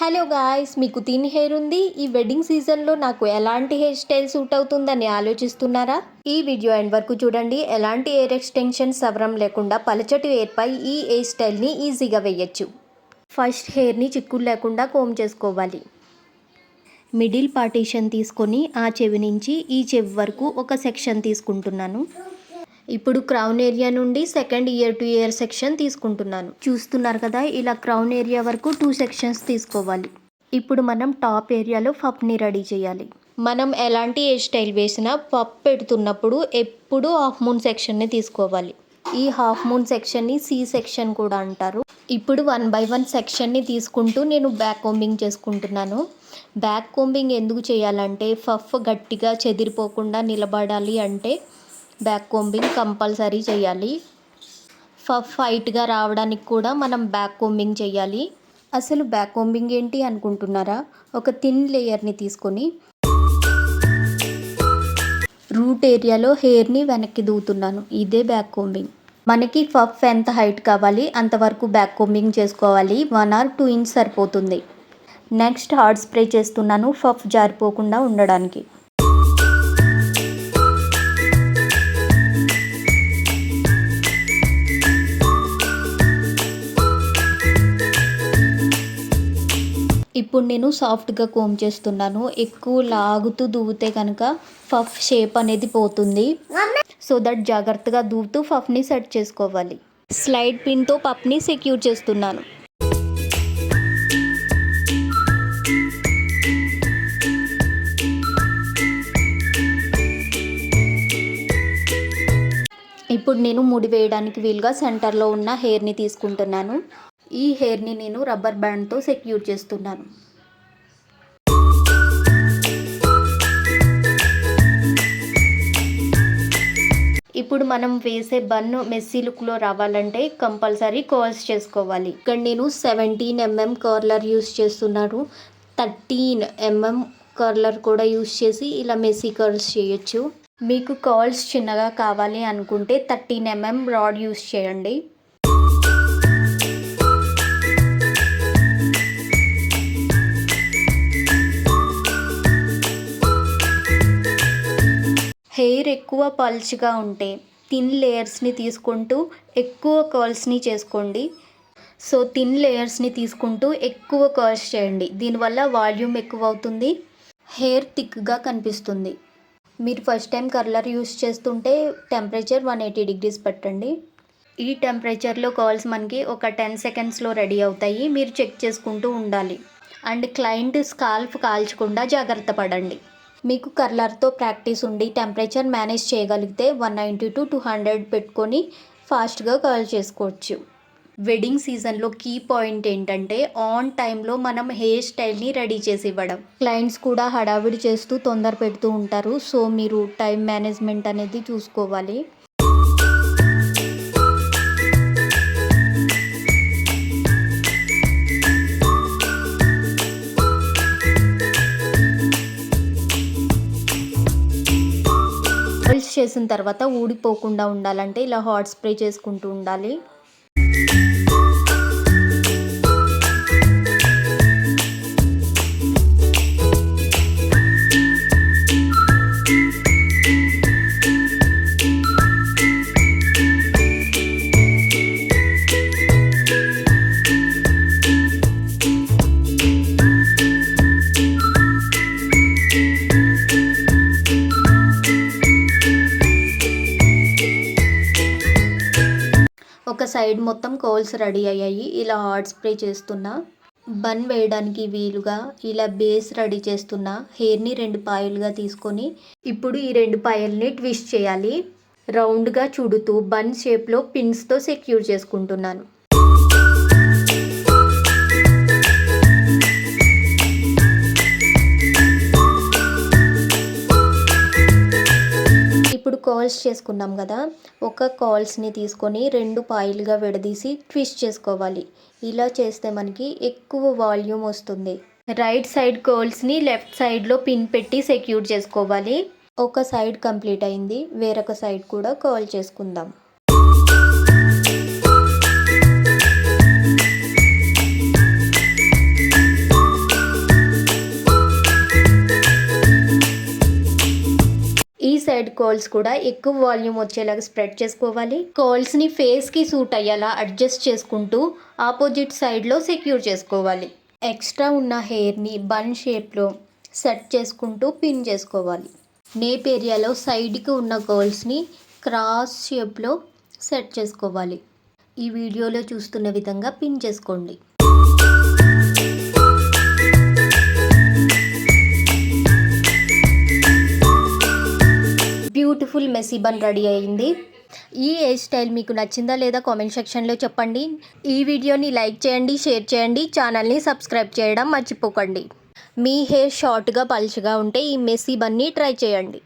Hello guys, మీకు thin hair ఉంది. ఈ వెడ్డింగ్ సీజన్లో నాకు ఎలాంటి హెయిర్ స్టైల్ సూట్ అవుతుందని ఆలోచిస్తున్నారా? ఈ వీడియో ఎండ్ వరకు చూడండి. ఎలాంటి హెయిర్ ఎక్స్టెన్షన్ సవరం లేకుండా పలచటి హెయిర్పై ఈ హెయిర్ స్టైల్ని ఈజీగా వేయచ్చు. ఫస్ట్ హెయిర్ని చిక్కులు లేకుండా కోమ్ చేసుకోవాలి. మిడిల్ పార్టీషన్ తీసుకొని ఆ చెవి నుంచి ఈ చెవి వరకు ఒక సెక్షన్ తీసుకుంటున్నాను. ఇప్పుడు క్రౌన్ ఏరియా నుండి second year to year section తీసుకుంటున్నాను. చూస్తున్నారు కదా, ఇలా క్రౌన్ ఏరియా వరకు 2 సెక్షన్స్ తీసుకోవాలి. ఇప్పుడు మనం టాప్ ఏరియాలో పఫ్ని రెడీ చేయాలి. మనం ఎలాంటి హెయిర్ స్టైల్ వేసినా పఫ్ పెడుతున్నప్పుడు ఎప్పుడు హాఫ్ మూన్ సెక్షన్ని తీసుకోవాలి. ఈ హాఫ్ మూన్ సెక్షన్ని సి సెక్షన్ కూడా అంటారు. ఇప్పుడు 1 by 1 సెక్షన్ని తీసుకుంటూ నేను బ్యాక్ కోంబింగ్ చేసుకుంటున్నాను. బ్యాక్ కోంబింగ్ ఎందుకు చేయాలంటే పఫ్ గట్టిగా చెదిరిపోకుండా నిలబడాలి అంటే బ్యాక్ కోంబింగ్ కంపల్సరీ చేయాలి. పఫ్ హైట్గా రావడానికి కూడా మనం బ్యాక్ కోంబింగ్ చేయాలి. అసలు బ్యాక్ కోంబింగ్ ఏంటి అనుకుంటున్నారా? ఒక థిన్ లేయర్ని తీసుకొని రూట్ ఏరియాలో హెయిర్ని వెనక్కి దూతున్నాను. ఇదే బ్యాక్ కోంబింగ్. మనకి పఫ్ ఎంత హైట్ కావాలి అంతవరకు బ్యాక్ కోంబింగ్ చేసుకోవాలి. 1 or 2 inch సరిపోతుంది. నెక్స్ట్ హార్డ్ స్ప్రే చేస్తున్నాను పఫ్ జారిపోకుండా ఉండడానికి. ఇప్పుడు నేను సాఫ్ట్గా కోమ్ చేస్తున్నాను. ఎక్కువ లాగుతూ దూవితే కనుక పఫ్ షేప్ అనేది పోతుంది. సో దట్ జాగ్రత్తగా దూవుతూ పఫ్ని సెట్ చేసుకోవాలి. స్లైడ్ పిన్తో పఫ్ని సెక్యూర్ చేస్తున్నాను. ఇప్పుడు నేను ముడి వేయడానికి వీలుగా సెంటర్లో ఉన్న హెయిర్ని తీసుకుంటున్నాను. ఈ హెయిర్ని నేను రబ్బర్ బ్యాండ్తో సెక్యూర్ చేస్తున్నాను. ఇప్పుడు మనం వేసే బన్ మెస్సీ లుక్లో రావాలంటే కంపల్సరీ కర్ల్స్ చేసుకోవాలి. ఇక్కడ నేను 17 mm కర్లర్ యూస్ చేస్తున్నాను. 13 mm కర్లర్ కూడా యూస్ చేసి ఇలా మెస్సీ కర్ల్స్ చేయొచ్చు. మీకు కర్ల్స్ చిన్నగా కావాలి అనుకుంటే 13 mm రాడ్ యూస్ చేయండి. హెయిర్ ఎక్కువ పల్చగా ఉంటే థిన్ లేయర్స్ని తీసుకుంటూ ఎక్కువ కర్ల్స్ని చేసుకోండి. సో థిన్ లేయర్స్ని తీసుకుంటూ ఎక్కువ కర్ల్స్ చేయండి. దీనివల్ల వాల్యూమ్ ఎక్కువ అవుతుంది, హెయిర్ థిక్గా కనిపిస్తుంది. మీరు ఫస్ట్ టైం కర్లర్ యూస్ చేస్తుంటే టెంపరేచర్ 180 degrees పెట్టండి. ఈ టెంపరేచర్లో కర్ల్స్ మనకి ఒక 10 secondsలో రెడీ అవుతాయి. మీరు చెక్ చేసుకుంటూ ఉండాలి. అండ్ క్లయింట్ స్కాల్ఫ్ కాల్చకుండా జాగ్రత్త పడండి. మీకు కర్లర్తో ప్రాక్టీస్ ఉండి టెంపరేచర్ మేనేజ్ చేయగలిగితే 190 to 200 పెట్టుకొని ఫాస్ట్గా కర్ల్ చేసుకోవచ్చు. వెడ్డింగ్ సీజన్లో కీ పాయింట్ ఏంటంటే ఆన్ టైంలో మనం హెయిర్ స్టైల్ని రెడీ చేసి ఇవ్వడం. క్లయింట్స్ కూడా హడావిడి చేస్తూ తొందర పెడుతూ ఉంటారు. సో మీరు టైం మేనేజ్మెంట్ అనేది చూసుకోవాలి. కర్ల్స్ చేసిన తర్వాత ఊడిపోకుండా ఉండాలంటే ఇలా హాట్ స్ప్రే చేసుకుంటూ ఉండాలి. ఒక సైడ్ మొత్తం కర్ల్స్ రెడీ అయ్యాయి. ఇలా హాట్ స్ప్రే చేస్తున్నా. బన్ వేయడానికి వీలుగా ఇలా బేస్ రెడీ చేస్తున్నా. హెయిర్ని 2 పాయలుగా తీసుకొని ఇప్పుడు ఈ 2 పాయల్ని ట్విస్ట్ చేయాలి. రౌండ్గా చుడుతూ బన్ షేప్లో పిన్స్తో సెక్యూర్ చేసుకుంటున్నాను. ఇప్పుడు కర్ల్స్ చేసుకున్నాం కదా, ఒక కర్ల్స్ని తీసుకొని 2 పాయలుగా విడదీసి ట్విస్ట్ చేసుకోవాలి. ఇలా చేస్తే మనకి ఎక్కువ వాల్యూమ్ వస్తుంది. రైట్ సైడ్ కర్ల్స్ని లెఫ్ట్ సైడ్లో పిన్ పెట్టి సెక్యూర్ చేసుకోవాలి. ఒక సైడ్ కంప్లీట్ అయింది, వేరొక సైడ్ కూడా కర్ల్ చేసుకుందాం. సైడ్ కర్ల్స్ కూడా ఎక్కువ వాల్యూమ్ వచ్చేలాగా స్ప్రెడ్ చేసుకోవాలి. కర్ల్స్ని ఫేస్కి సూట్ అయ్యేలా అడ్జస్ట్ చేసుకుంటూ ఆపోజిట్ సైడ్లో సెక్యూర్ చేసుకోవాలి. ఎక్స్ట్రా ఉన్న హెయిర్ని బన్ షేప్లో సెట్ చేసుకుంటూ పిన్ చేసుకోవాలి. నేప్ ఏరియాలో సైడ్కి ఉన్న కర్ల్స్ని క్రాస్ షేప్లో సెట్ చేసుకోవాలి. ఈ వీడియోలో చూస్తున్న విధంగా పిన్ చేసుకోండి. బ్యూటిఫుల్ మెస్సీ బన్ రెడీ అయింది. ఈ హెయిర్ స్టైల్ మీకు నచ్చిందా లేదా కామెంట్ సెక్షన్లో చెప్పండి. ఈ వీడియోని లైక్ చేయండి, షేర్ చేయండి, ఛానల్ని సబ్స్క్రైబ్ చేయడం మర్చిపోకండి. మీ హెయిర్ షార్ట్గా పలుచగా ఉంటే ఈ మెస్సీ బన్ని ట్రై చేయండి.